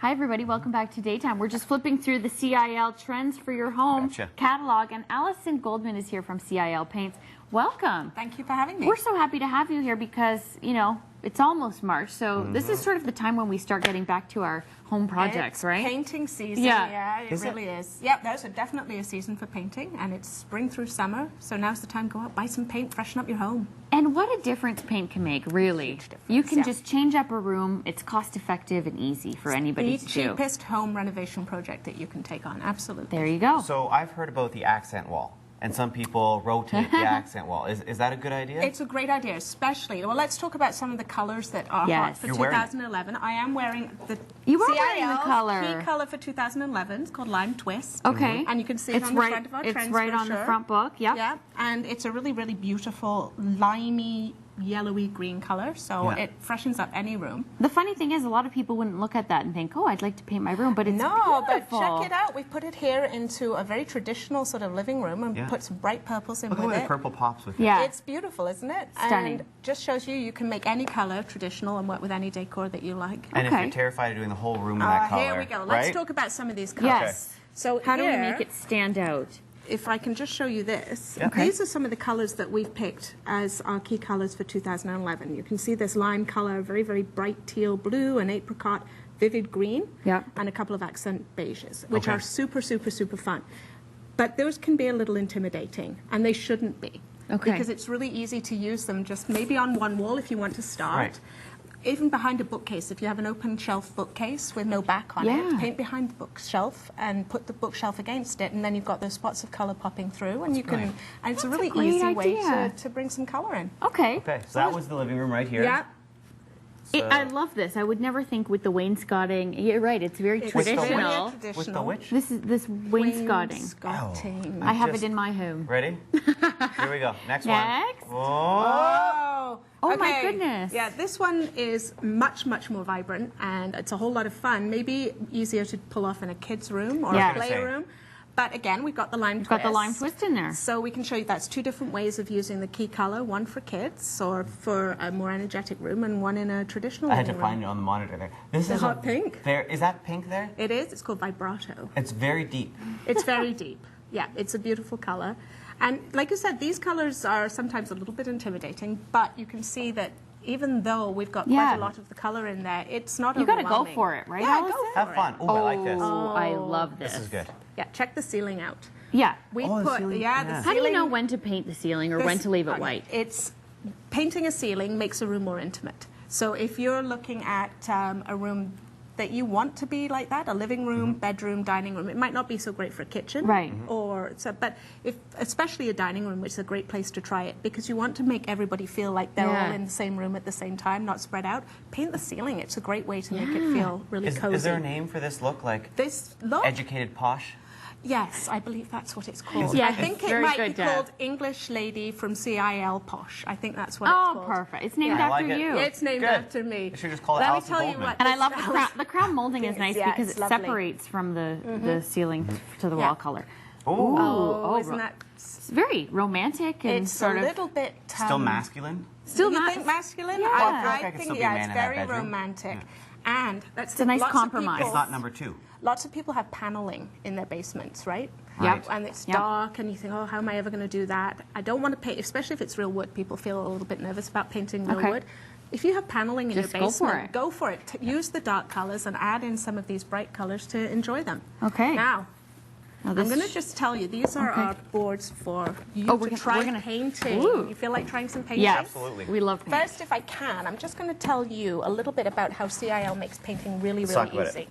Hi everybody, welcome back to Daytime. We're just flipping through the CIL Trends for Your Home catalog, and Allison Goldman is here from CIL Paints. Welcome. Thank you for having me. We're so happy to have you here because, you know, it's almost March, so this is sort of the time when we start getting back to our home projects, right? Painting season, yeah, it really is. Yep, there's definitely a season for painting, and it's spring through summer, so now's the time to go out, buy some paint, freshen up your home. And what a difference paint can make, really. You can just change up a room. It's cost effective and easy for anybody to do. The cheapest home renovation project that you can take on, absolutely. There you go. So I've heard about the accent wall. And some people rotate the accent wall. Is that a good idea? It's a great idea, especially. Well, let's talk about some of the colors that are hot for 2011. I am wearing the key color for 2011. It's called Lime Twist. Okay. And you can see it on the front of our trends It's right on the front book. Yep. Yeah. And it's a really, really beautiful, limey, yellowy green color, so it freshens up any room. The funny thing is, a lot of people wouldn't look at that and think, oh, I'd like to paint my room, but it's beautiful. But check it out. We put it here into a very traditional sort of living room and put some bright purples in with it. Look at the purple pops with it. Yeah. It's beautiful, isn't it? Stunning. And just shows you can make any color traditional and work with any decor that you like. And if you're terrified of doing the whole room in that color, here we go. Let's talk about some of these colors. Yes. So how do we make it stand out? If I can just show you this, these are some of the colors that we've picked as our key colors for 2011. You can see this lime color, very, very bright teal blue, and apricot, vivid green, and a couple of accent beiges, which are super, super, super fun. But those can be a little intimidating, and they shouldn't be, because it's really easy to use them just maybe on one wall if you want to start. Right. Even behind a bookcase, if you have an open shelf bookcase with no back on it, paint behind the bookshelf and put the bookshelf against it, and then you've got those spots of color popping through, and and it's a really easy way to bring some color in. Okay, so that was the living room right here. Yeah. I love this. I would never think with the wainscoting. You're right. It's very traditional. With the which? This wainscoting. Wainscoting. I have it in my home. Ready? Here we go. Next one. Oh my goodness. Yeah, this one is much, much more vibrant, and it's a whole lot of fun. Maybe easier to pull off in a kid's room or a playroom. But again, we've got the lime twist. Got the lime twist in there. So we can show you that's two different ways of using the key color, one for kids or for a more energetic room, and one in a traditional I had to room. find it on the monitor there. This is hot pink. Is that pink there? It is. It's called vibrato. It's very deep. It's very deep. Yeah, it's a beautiful color. And like I said, these colors are sometimes a little bit intimidating, but you can see that even though we've got quite a lot of the color in there, it's not overwhelming. You got to go for it, right? Yeah, go for Have fun. Oh, I like this. Oh, I love this. This is good. Yeah, check the ceiling out. Yeah. We put the ceiling. How do you know when to paint the ceiling or when to leave it white? It's painting a ceiling makes a room more intimate. So if you're looking at a room that you want to be like that, a living room, bedroom, dining room, it might not be so great for a kitchen, right? But especially a dining room, which is a great place to try it, because you want to make everybody feel like they're all in the same room at the same time, not spread out. Paint the ceiling. It's a great way to make it feel really cozy. Is there a name for this look? Like this look? Educated posh? Yes, I believe that's what it's called. Yeah, I think it might be called English Lady from CIL Posh. I think that's what it's called. Oh, perfect. It's named after you. It's named after me. You should just call it Allison Goldman. And I love the crown molding is nice because it separates from the ceiling to the wall color. Oh, isn't that... It's very romantic and it's sort of... a little bit... still masculine? Still you think masculine? Yeah. I think, it's very romantic. And it's a nice compromise. It's not number two. Lots of people have paneling in their basements, right? Yep. And it's dark, and you think, oh, how am I ever going to do that? I don't want to paint, especially if it's real wood. People feel a little bit nervous about painting real wood. If you have paneling in your basement, go for it. Use the dark colors and add in some of these bright colors to enjoy them. Okay. Now I'm going to just tell you, these are our boards for you to try painting. You feel like trying some painting? Yes, absolutely. We love painting. First, if I can, I'm just going to tell you a little bit about how CIL makes painting really, really easy.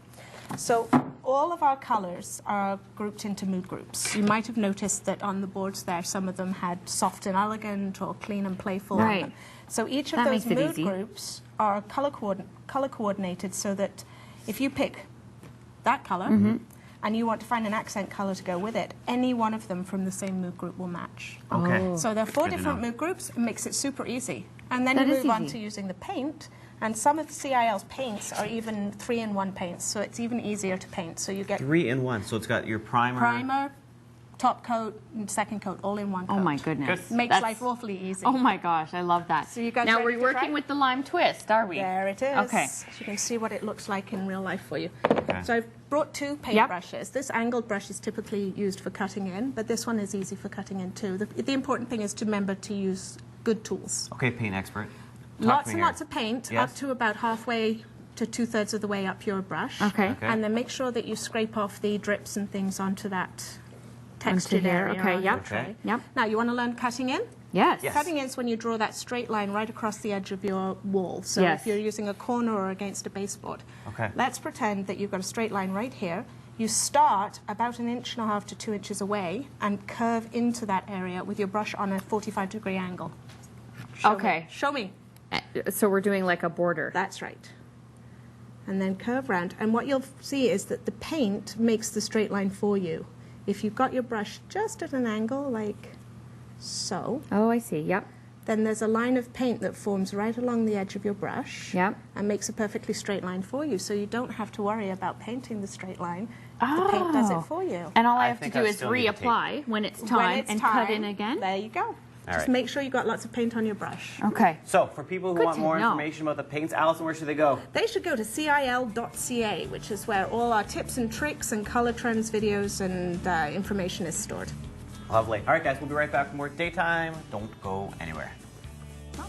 So all of our colors are grouped into mood groups. You might have noticed that on the boards there, some of them had soft and elegant or clean and playful on them. So each of those mood groups are color coordinated so that if you pick that color and you want to find an accent color to go with it, any one of them from the same mood group will match. Okay. So there are 4 different mood groups. It makes it super easy. And then you move on to using the paint. And some of the CIL's paints are even 3-in-1 paints, so it's even easier to paint. So you get 3-in-1. So it's got your primer, top coat and second coat all in one coat. Oh my goodness. Good. Makes life awfully easy. Oh my gosh, I love that. So you guys now ready we're to working try? with the lime twist, are we? There it is. Okay. So you can see what it looks like in real life for you. Okay. So I've brought 2 paint brushes. This angled brush is typically used for cutting in, but this one is easy for cutting in too. The important thing is to remember to use good tools. Okay, paint expert. Lots and lots of paint, Yes. up to about halfway to 2/3 of the way up your brush. Okay. And then make sure that you scrape off the drips and things onto that textured here. area. Okay, on yep. your tray. Okay. Yep. Now, you want to learn cutting in? Yes. Yes. Cutting in is when you draw that straight line right across the edge of your wall. So Yes. if you're using a corner or against a baseboard. Okay. Let's pretend that you've got a straight line right here. You start about 1.5 inches to 2 inches away and curve into that area with your brush on a 45-degree angle. Show Okay. Me. Show me. So we're doing like a border. That's right. And then curve round. And what you'll see is that the paint makes the straight line for you. If you've got your brush just at an angle, like so, Oh, I see. Yep. then there's a line of paint that forms right along the edge of your brush Yep. and makes a perfectly straight line for you. So you don't have to worry about painting the straight line. The paint does it for you. And all I I have to think do I is still need to reapply when it's time When it's and time, cut in again. There you go. Just right. make sure you've got lots of paint on your brush. Okay. So, for people who Good want to more know. information about the paints, Allison, where should they go? They should go to CIL.ca, which is where all our tips and tricks and color trends videos and information is stored. Lovely. All right, guys, we'll be right back with more Daytime. Don't go anywhere. Oh.